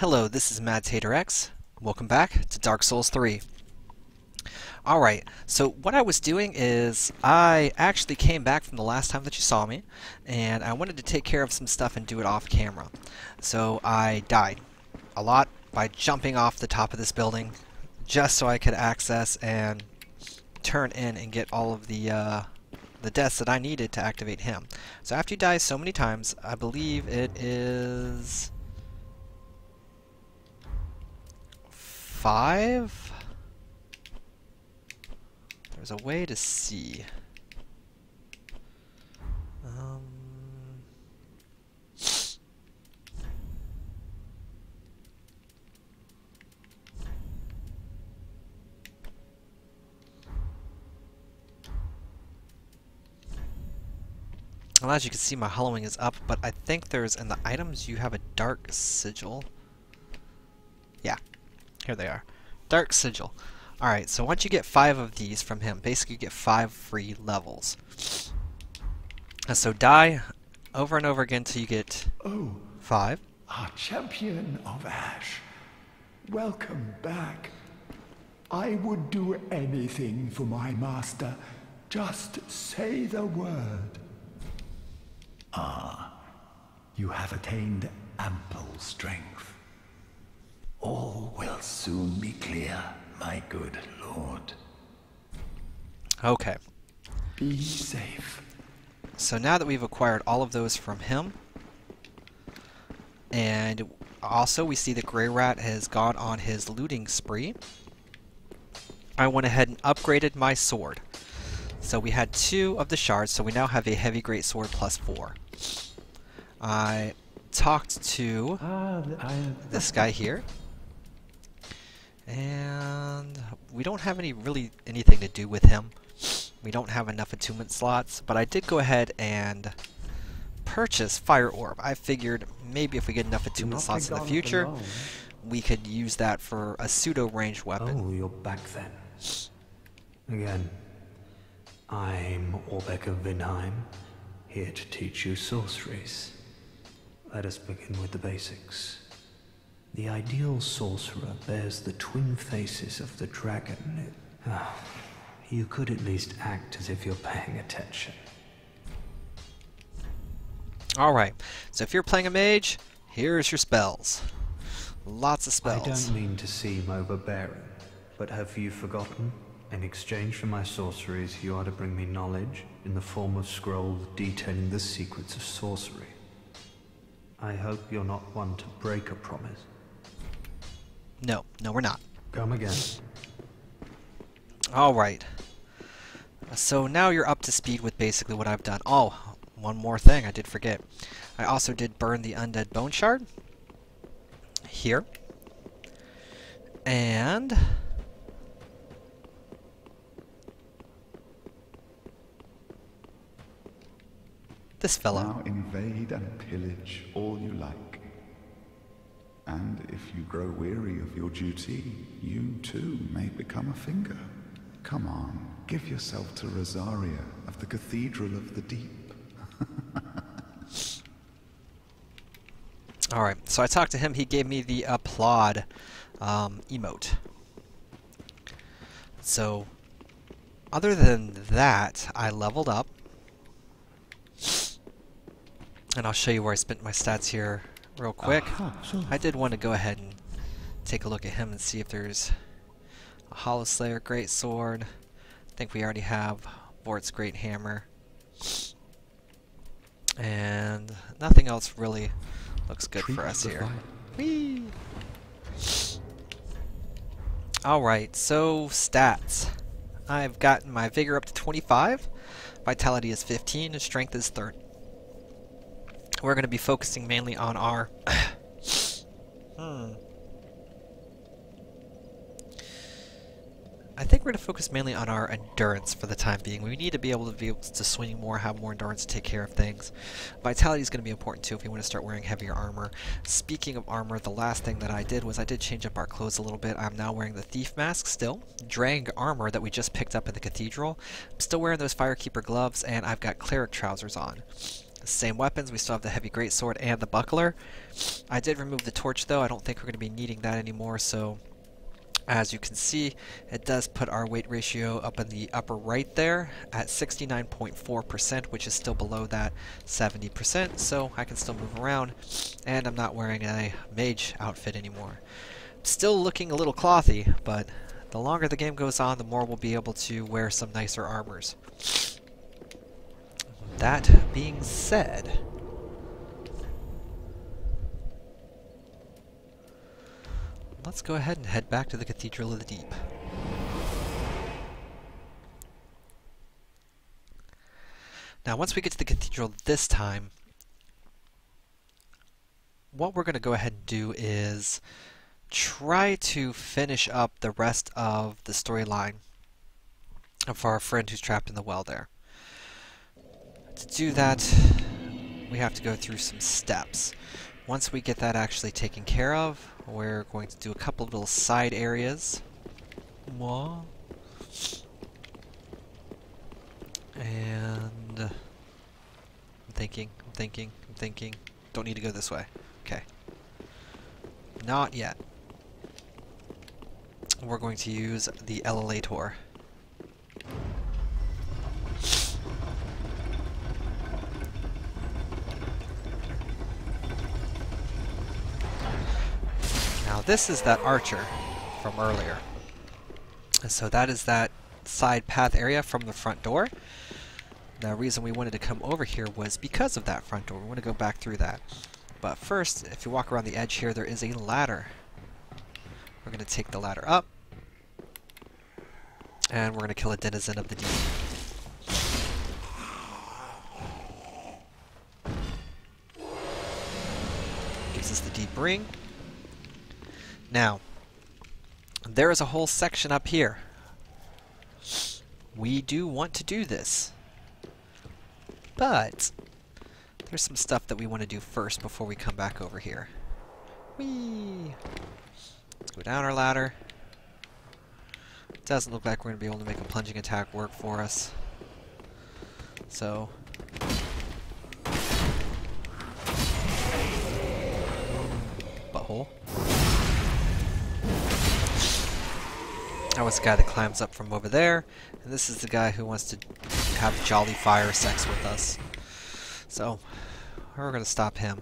Hello, this is MadTaterX. Welcome back to Dark Souls 3. Alright, so what I was doing is I actually came back from the last time that you saw me, and I wanted to take care of some stuff and do it off camera. So I died a lot by jumping off the top of this building just so I could access and turn in and get all of the deaths that I needed to activate him. So after you die so many times, I believe it is 5? There's a way to see. Well, as you can see, my hollowing is up, but I think there's, in the items, you have a dark sigil. Yeah, here they are. Dark sigil. Alright, so once you get 5 of these from him, basically you get 5 free levels. And so die over and over again until you get 5. Our champion of Ash. Welcome back. I would do anything for my master. Just say the word. You have attained ample strength. All will soon be clear, my good lord. Okay. Be safe. So now that we've acquired all of those from him, and also we see that Grey Rat has gone on his looting spree, I went ahead and upgraded my sword. So we had 2 of the shards, so we now have a heavy great sword plus 4. I talked to this guy here, and we don't have anything to do with him. We don't have enough attunement slots, but I did go ahead and purchase Fire Orb. I figured maybe if we get enough attunement slots in the future, we could use that for a pseudo-ranged weapon. Oh, you're back then. Again. I'm Orbeck of Vinheim, here to teach you sorceries. Let us begin with the basics. The ideal sorcerer bears the twin faces of the dragon. You could at least act as if you're paying attention. Alright, so if you're playing a mage, here's your spells. Lots of spells. I don't mean to seem overbearing, but have you forgotten? In exchange for my sorceries, you are to bring me knowledge in the form of scrolls detailing the secrets of sorcery. I hope you're not one to break a promise. No, we're not. Come again. Alright. So now you're up to speed with basically what I've done. Oh, one more thing I did forget. I also did burn the undead bone shard. Here. And this fellow. Now invade and pillage all you like. And if you grow weary of your duty, you too may become a finger. Come on, give yourself to Rosaria of the Cathedral of the Deep. Alright, so I talked to him, he gave me the applaud emote. So, other than that, I leveled up. And I'll show you where I spent my stats here real quick. I did want to go ahead and take a look at him and see if there's a Hollow Slayer Great Sword. I think we already have Vort's Great Hammer. And nothing else really looks good for us here. Whee! Alright, so stats. I've gotten my Vigor up to 25, Vitality is 15, and Strength is 30. We're going to be focusing mainly on our... I think we're going to focus mainly on our endurance for the time being. We need to be able to swing more, have more endurance to take care of things. Vitality is going to be important too if we want to start wearing heavier armor. Speaking of armor, the last thing that I did was I did change up our clothes a little bit. I'm now wearing the Thief Mask still, Drang armor that we just picked up in the Cathedral. I'm still wearing those Firekeeper gloves, and I've got Cleric trousers on. Same weapons, we still have the heavy greatsword and the buckler. I did remove the torch though, I don't think we're going to be needing that anymore, so as you can see, it does put our weight ratio up in the upper right there at 69.4%, which is still below that 70%, so I can still move around, and I'm not wearing a mage outfit anymore. Still looking a little clothy, but the longer the game goes on, the more we'll be able to wear some nicer armors. That being said, let's go ahead and head back to the Cathedral of the Deep. Now, once we get to the Cathedral this time, what we're going to go ahead and do is try to finish up the rest of the storyline of our friend who's trapped in the well there. To do that, we have to go through some steps. Once we get that actually taken care of, we're going to do a couple of little side areas. And I'm thinking. Don't need to go this way. Okay. Not yet. We're going to use the elevator. Now this is that archer from earlier. And so that is that side path area from the front door. The reason we wanted to come over here was because of that front door. We want to go back through that. But first, if you walk around the edge here, there is a ladder. We're going to take the ladder up. And we're going to kill a denizen of the deep. Gives us the deep ring. Now, there is a whole section up here. We do want to do this. But there's some stuff that we want to do first before we come back over here. Whee! Let's go down our ladder. It doesn't look like we're going to be able to make a plunging attack work for us. So butthole. That was the guy that climbs up from over there, and this is the guy who wants to have jolly fire sex with us. So we're going to stop him.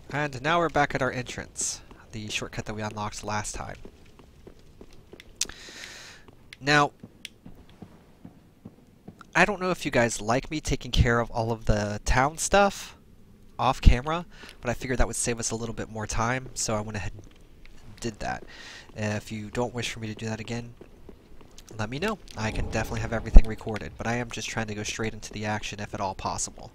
And now we're back at our entrance, the shortcut that we unlocked last time. Now, I don't know if you guys like me taking care of all of the town stuff off camera, but I figured that would save us a little bit more time, so I went ahead and did that. If you don't wish for me to do that again, let me know. I can definitely have everything recorded, but I am just trying to go straight into the action if at all possible.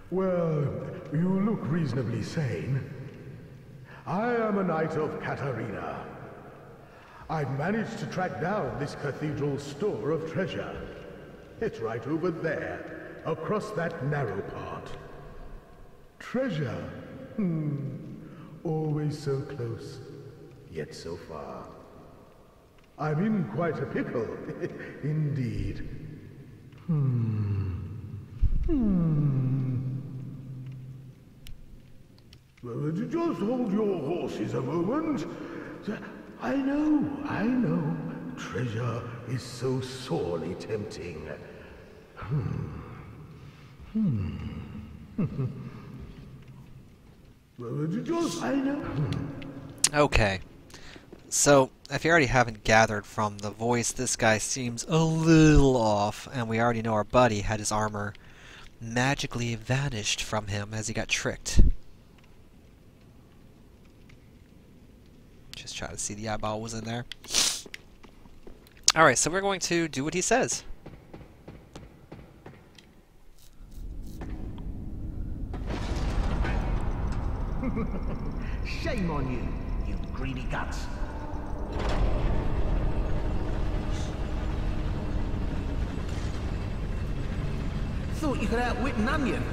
Well, you look reasonably sane. I am a knight of Katarina. I've managed to track down this cathedral's store of treasure. It's right over there, across that narrow part. Treasure? Always so close, yet so far. I'm in quite a pickle, indeed. Well, just hold your horses a moment. I know. Treasure is so sorely tempting. Well, I know. Okay. So, if you already haven't gathered from the voice, this guy seems a little off, and we already know our buddy had his armor magically vanished from him as he got tricked. Just try to see the eyeball was in there. Alright, so we're going to do what he says. Shame on you, you greedy guts. Thought you could outwit an onion.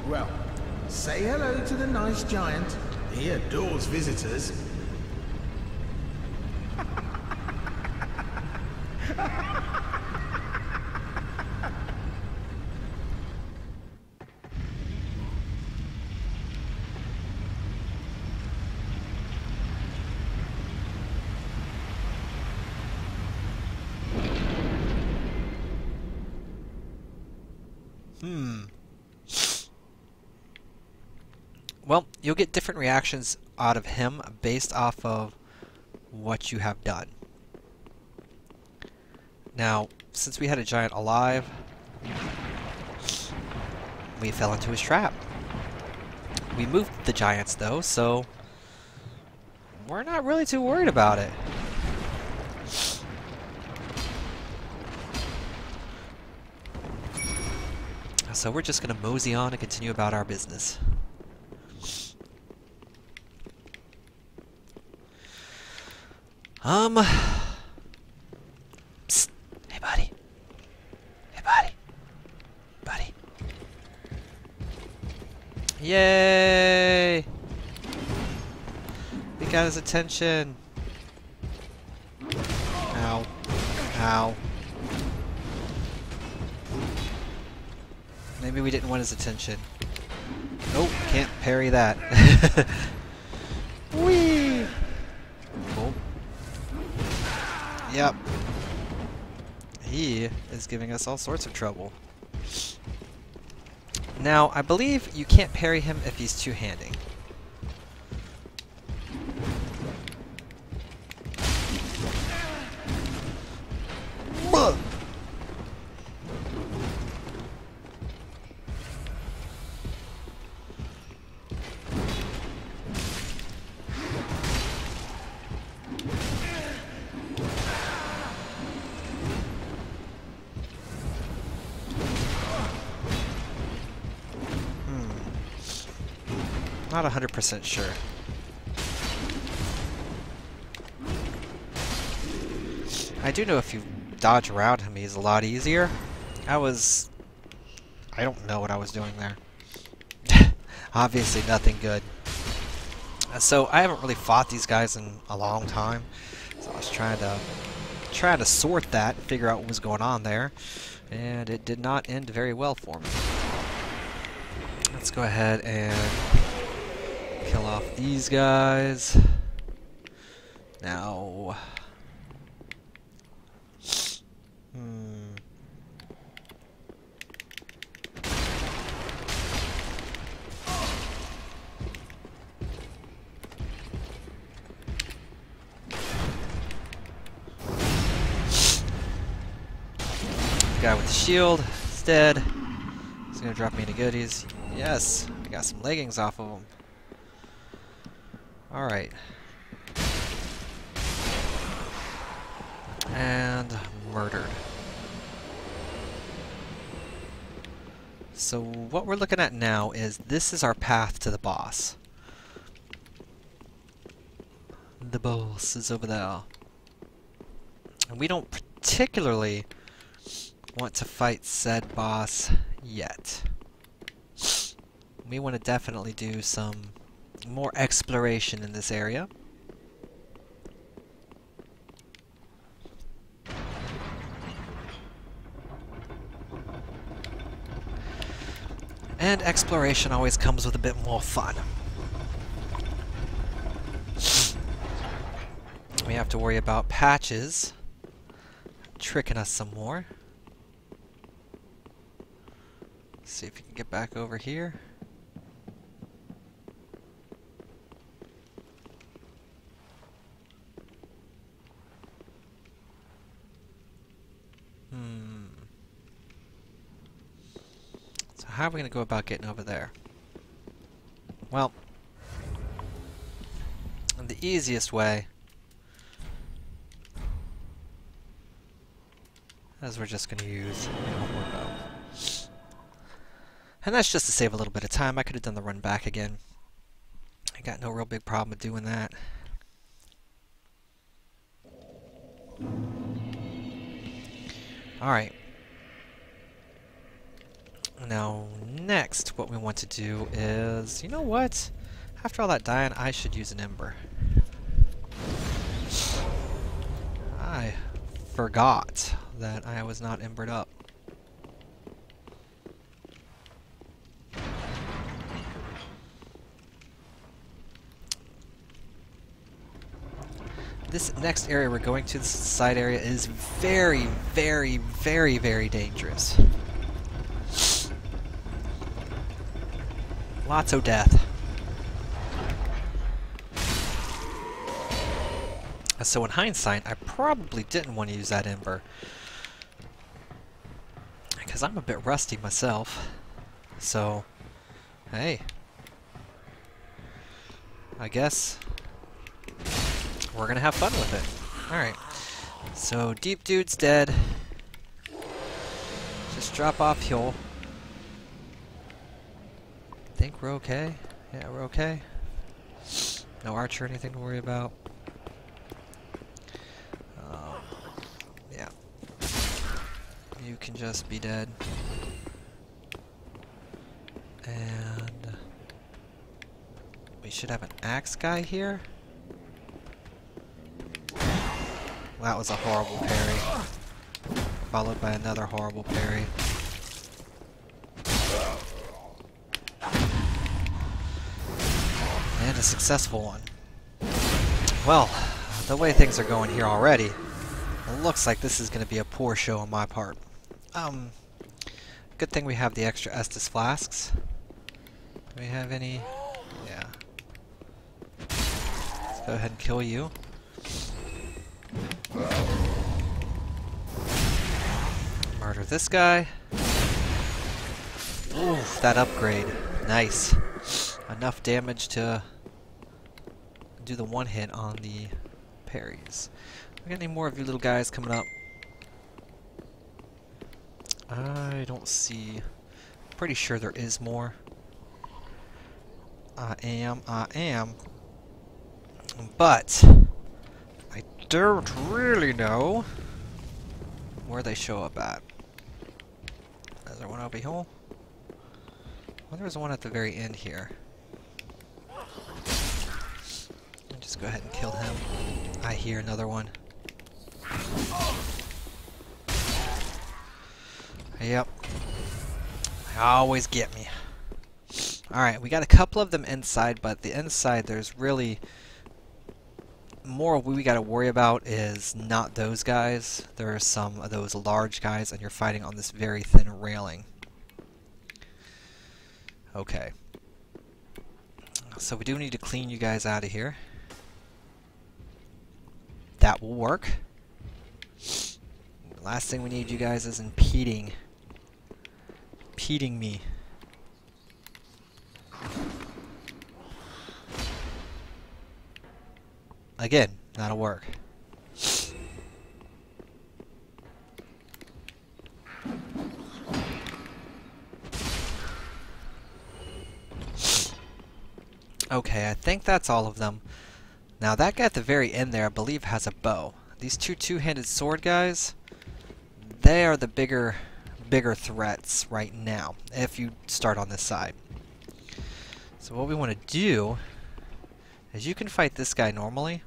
Well, Say hello to the nice giant. He adores visitors. Well, you'll get different reactions out of him based off of what you have done. Now, since we had a giant alive, we fell into his trap. We moved the giants though, so we're not really too worried about it. So we're just gonna mosey on and continue about our business. Psst. Hey, buddy. Hey, buddy. Buddy. Yay! We got his attention. Ow. Ow. Maybe we didn't want his attention. Oh, can't parry that. Whee! Cool. Yep. He is giving us all sorts of trouble. Now, I believe you can't parry him if he's two-handing. Not 100% sure. I do know if you dodge around him, he's a lot easier. I don't know what I was doing there. Obviously nothing good. So I haven't really fought these guys in a long time. So I was trying to sort that, figure out what was going on there, and it did not end very well for me. Let's go ahead and kill off these guys. Now, guy with the shield is dead. He's gonna drop me any goodies. Yes, I got some leggings off of him. Alright. And murdered. So what we're looking at now is this is our path to the boss. The boss is over there. And we don't particularly want to fight said boss yet. We want to definitely do some more exploration in this area. And exploration always comes with a bit more fun. We have to worry about patches tricking us some more. Let's see if we can get back over here. So how are we going to go about getting over there? Well, the easiest way is we're just going to use one bow. And that's just to save a little bit of time. I could have done the run back again. I got no real big problem with doing that. Alright. Now, next, what we want to do is, you know what? After all that dying, I should use an ember. I forgot that I was not embered up. This next area we're going to, this side area, is very, very, very, very dangerous. Lots of death. So in hindsight, I probably didn't want to use that ember, because I'm a bit rusty myself. So, hey. I guess we're gonna have fun with it. Alright. So, Deep Dude's dead. Just drop off here. Think we're okay? Yeah, we're okay. No archer or anything to worry about. Yeah. You can just be dead. And we should have an axe guy here. Well, that was a horrible parry. Followed by another horrible parry. And a successful one. Well, the way things are going here already, it looks like this is going to be a poor show on my part. Good thing we have the extra Estus flasks. Do we have any? Yeah. Let's go ahead and kill you. Murder this guy. Ooh, that upgrade. Nice. Enough damage to do the one hit on the parries. We got any more of you little guys coming up? I don't see. Pretty sure there is more. I am. But I don't really know where they show up at. Is there one over here? Well, there's one at the very end here. I'll just go ahead and kill him. I hear another one. Yep. They always get me. Alright, we got a couple of them inside, but the inside there's really more we gotta worry about is not those guys. There are some of those large guys and you're fighting on this very thin railing. Okay. So we do need to clean you guys out of here. That will work. The last thing we need you guys is impeding me. Again, that'll work. Okay, I think that's all of them. Now that guy at the very end there, I believe, has a bow. These two-handed sword guys, they are the bigger threats right now, if you start on this side. So what we want to do is you can fight this guy normally.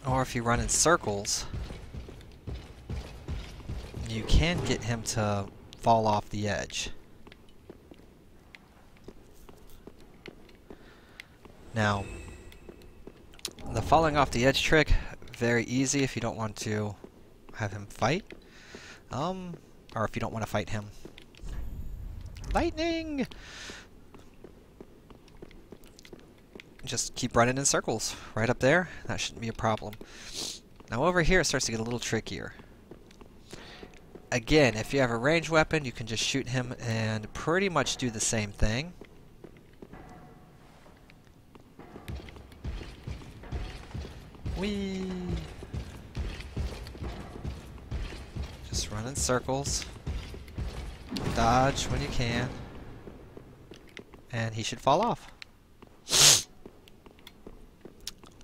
Or if you run in circles, you can get him to fall off the edge. Now, the falling off the edge trick, very easy if you don't want to have him fight. Or if you don't want to fight him. Lightning! Just keep running in circles. Right up there, that shouldn't be a problem. Now over here it starts to get a little trickier. Again, if you have a ranged weapon, you can just shoot him and pretty much do the same thing. Whee! Just run in circles. Dodge when you can. and he should fall off.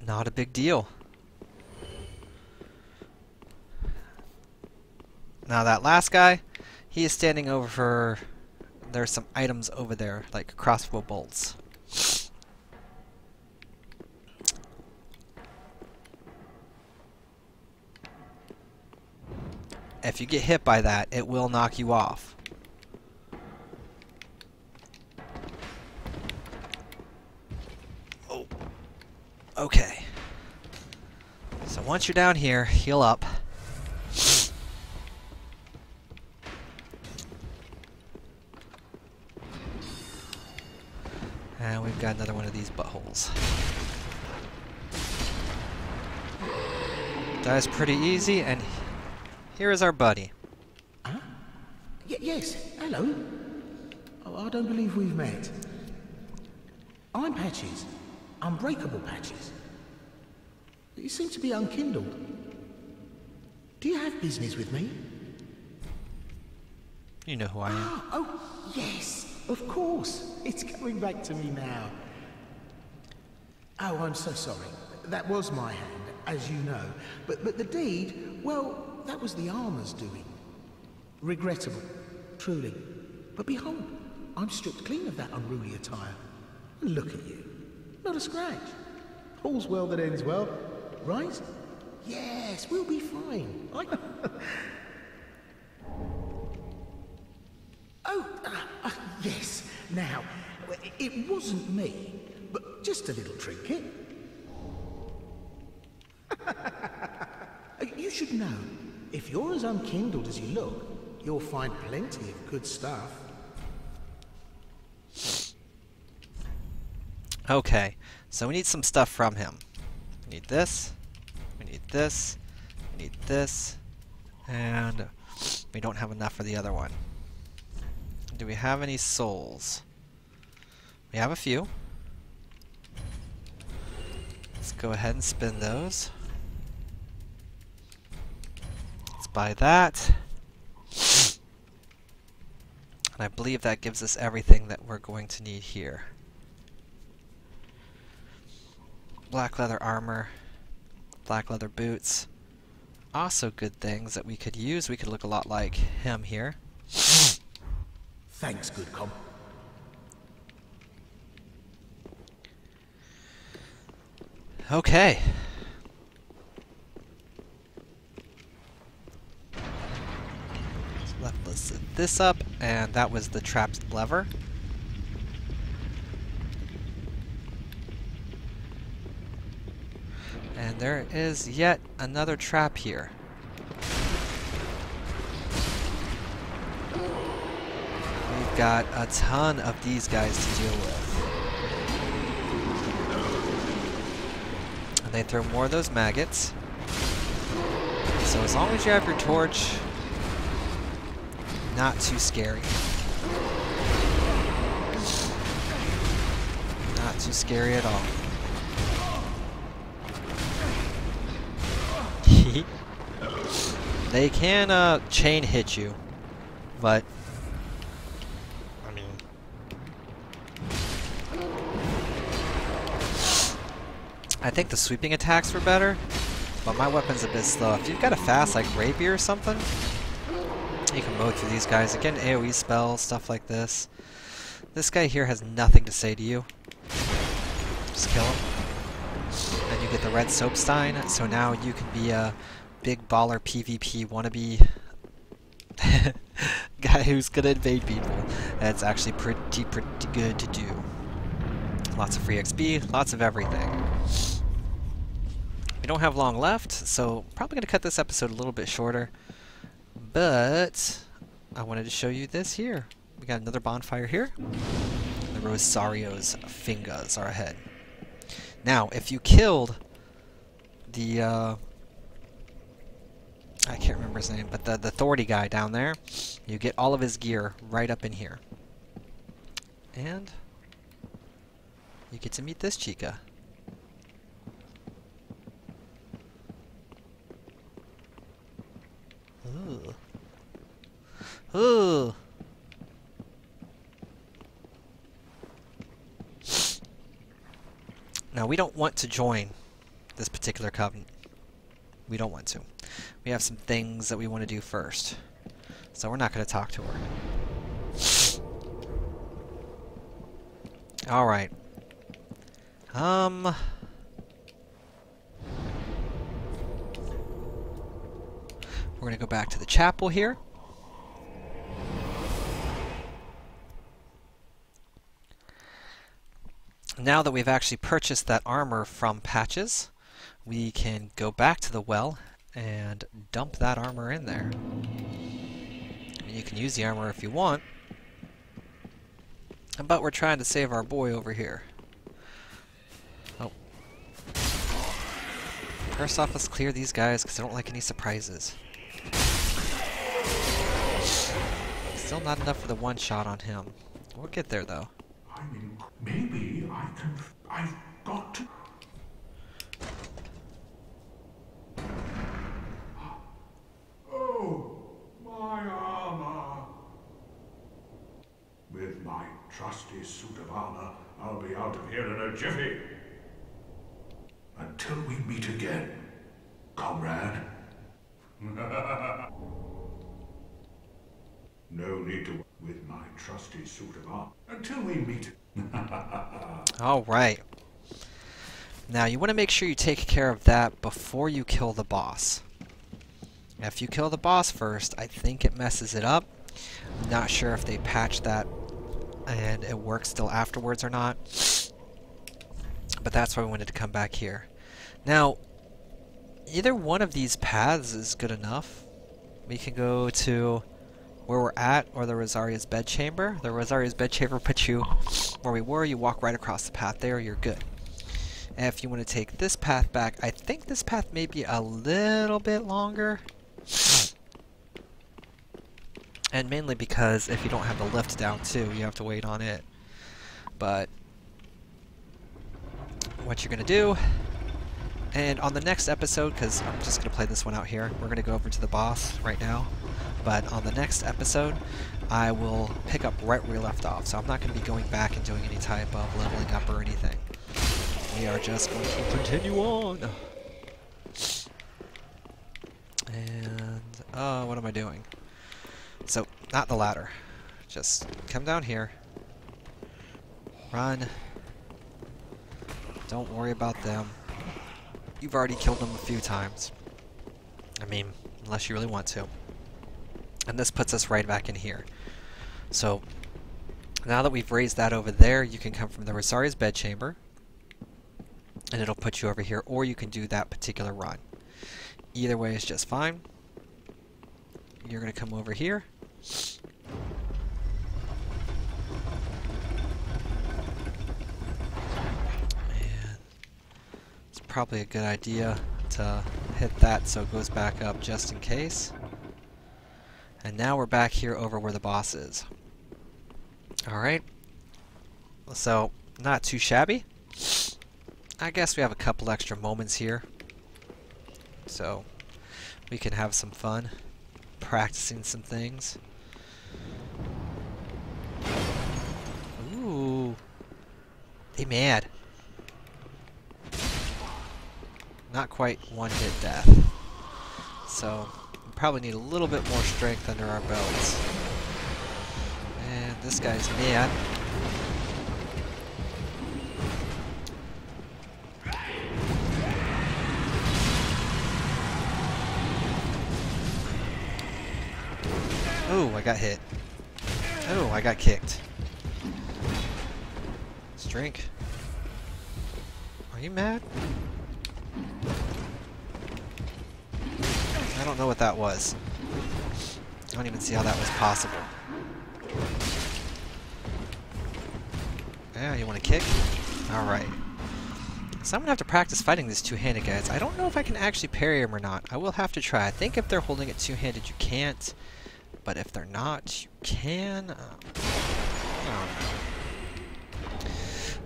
Not a big deal. Now that last guy, he is standing over... There's some items over there, like crossbow bolts. If you get hit by that, it will knock you off. Oh. Okay. So once you're down here, heal up. And we've got another one of these buttholes. That is pretty easy, and here is our buddy. Huh? Yes, hello. Oh, I don't believe we've met. I'm Patches. Unbreakable Patches. You seem to be unkindled. Do you have business with me? You know who I am. Ah, oh, yes, of course. It's coming back to me now. Oh, I'm so sorry. That was my hand, as you know. But the deed, well, that was the armor's doing. Regrettable, truly. But behold, I'm stripped clean of that unruly attire. Look at you. Not a scratch. All's well that ends well, right? Yes, we'll be fine. Yes. Now, it wasn't me, but just a little trinket. You should know, if you're as unkindled as you look, you'll find plenty of good stuff. Okay, so we need some stuff from him. We need this, we need this, we need this, and we don't have enough for the other one. Do we have any souls? We have a few. Let's go ahead and spin those. Let's buy that. And I believe that gives us everything that we're going to need here. Black leather armor, black leather boots. Also good things that we could use. We could look a lot like him here. Thanks, good comp. Okay. So let's set this up, and that was the trap's lever. And there is yet another trap here. We've got a ton of these guys to deal with. And they throw more of those maggots. So as long as you have your torch, not too scary. Not too scary at all. They can chain hit you, but I mean, I think the sweeping attacks were better, but my weapon's a bit slow. If you've got a fast like rapier or something, you can mow through these guys. Again, AoE spells, stuff like this. This guy here has nothing to say to you. Just kill him. Then you get the red soapstein, so now you can be a big baller PvP wannabe guy who's gonna invade people. That's actually pretty good to do. Lots of free XP, lots of everything. We don't have long left, so probably gonna cut this episode a little bit shorter. But I wanted to show you this here. We got another bonfire here. The Rosario's fingers are ahead. Now, if you killed the I can't remember his name, but the authority guy down there, you get all of his gear right up in here. And you get to meet this chica. Ooh. Ooh. Now, we don't want to join this particular covenant. We don't want to. We have some things that we want to do first. So we're not going to talk to her. Alright. We're going to go back to the chapel here. Now that we've actually purchased that armor from Patches, we can go back to the well and dump that armor in there. You can use the armor if you want, but we're trying to save our boy over here. Oh. First off, let's clear these guys because I don't like any surprises. Still not enough for the one shot on him. We'll get there though. I mean, maybe I've got to... Oh, my armor. With my trusty suit of armor, I'll be out of here in a jiffy. Until we meet again, comrade. No need to... With my trusty suit of armor. Until we meet. Alright. Now, you want to make sure you take care of that before you kill the boss. If you kill the boss first, I think it messes it up. I'm not sure if they patched that and it works still afterwards or not. But that's why we wanted to come back here. Now, either one of these paths is good enough. We can go to where we're at, or the Rosaria's bedchamber. The Rosaria's bedchamber puts you where we were. You walk right across the path there, you're good. And if you want to take this path back, I think this path may be a little bit longer. And mainly because if you don't have the lift down too, you have to wait on it. But what you're going to do, and on the next episode, because I'm just going to play this one out here, we're going to go over to the boss right now. But on the next episode, I will pick up right where we left off. So I'm not going to be going back and doing any type of leveling up or anything. We are just going to continue on. And, what am I doing? So, not the ladder. Just come down here. Run. Don't worry about them. You've already killed them a few times. I mean, unless you really want to. And this puts us right back in here. So, now that we've raised that over there, you can come from the Rosaria's bedchamber, and it'll put you over here, or you can do that particular run. Either way is just fine. You're going to come over here. And it's probably a good idea to hit that so it goes back up just in case. And now we're back here over where the boss is. Alright. So, not too shabby. I guess we have a couple extra moments here. So, we can have some fun practicing some things. Ooh. They mad. Not quite one-hit death. So, we probably need a little bit more strength under our belts. And this guy's mad. Oh, I got hit. Oh, I got kicked. Let's drink. Are you mad? I don't know what that was. I don't even see how that was possible. Yeah, you want to kick? Alright. So I'm going to have to practice fighting these two-handed guys. I don't know if I can actually parry them or not. I will have to try. I think if they're holding it two-handed, you can't. But if they're not, you can.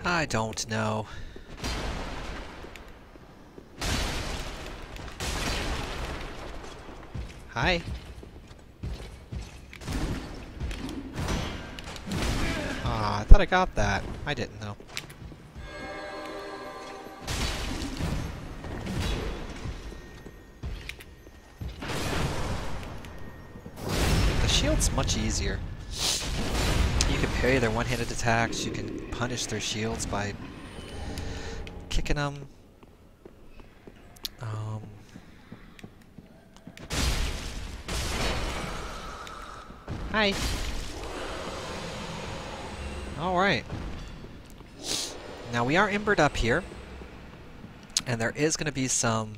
I don't know. Hi. Ah, I thought I got that. I didn't though. shield's much easier. You can parry their one-handed attacks, you can punish their shields by kicking them. Hi. Alright. Now we are embered up here, and there is going to be some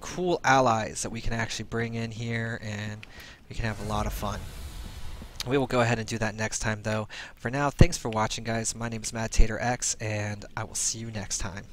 cool allies that we can actually bring in here, and we can have a lot of fun. We will go ahead and do that next time, though. For now, thanks for watching, guys. My name is MadTaterX, and I will see you next time.